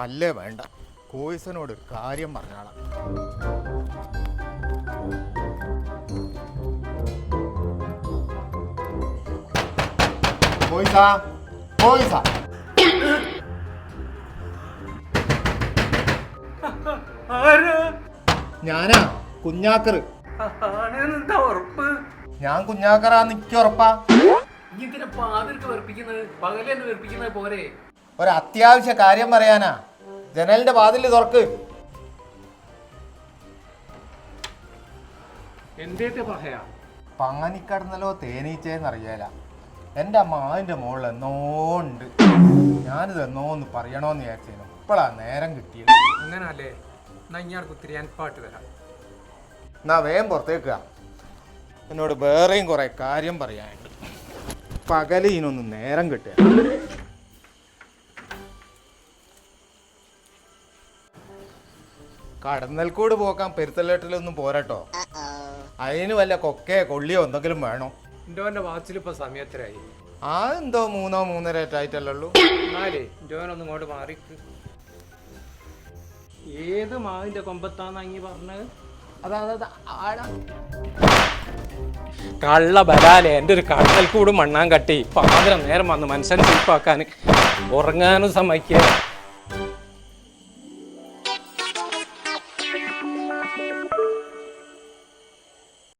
അല്ലേ വേണ്ട, കോയിസനോട് കാര്യം പറഞ്ഞാളാ. ഞാനാ കുഞ്ഞാക്കറ്. ഞാൻ കുഞ്ഞാക്കറാന്ന് എനിക്ക് ഉറപ്പാ. ഒരത്യാവശ്യ കാര്യം പറയാനാ. ജനലിന്റെ വാതില് തുറക്ക്. പങ്ങനിക്കടന്നല്ലോ തേനീച്ചേന്നറിയാല. എൻ്റെ അമ്മ അതിൻ്റെ മുകളിൽ എന്നോണ്ട്. ഞാനിത് എന്നോന്ന് പറയണോന്ന് വിചാരിച്ചു. ഇപ്പോഴാ നേരം കിട്ടിയത്. അങ്ങനല്ലേ, ഞാൻ പാട്ട് തരാം. എന്നാ വേഗം പുറത്തേക്കുക. എന്നോട് വേറെയും കുറെ കാര്യം പറയാനുണ്ട്. പകല് ഇതിനൊന്ന് നേരം കിട്ടുക. കടന്നൽക്കൂട് പോക്കാൻ പെരുത്തലേട്ടിലൊന്നും പോരാട്ടോ. അതിന് വല്ല കൊക്കയോ കൊള്ളിയോ എന്തെങ്കിലും വേണോ? ഇൻഡോന്റെ വാച്ചിൽ ഇപ്പൊ സമയത്തിലായി. എന്തോ 3-3:30 ആയിട്ടല്ലോ. എന്നാലേ ഇൻഡോനൊന്നും ഇങ്ങോട്ട് മാറി. ഏത് മാവിന്റെ കൊമ്പത്താന്ന് അങ്ങി പറഞ്ഞത്? കള്ള ബലാലെ എൻ്റെ ഒരു കടന്നൽക്കൂട് മണ്ണാൻ കട്ടി പാതിരം നേരം വന്ന് മനുഷ്യൻ ചീപ്പാക്കാൻ ഉറങ്ങാനും സമ്മതിക്കുക.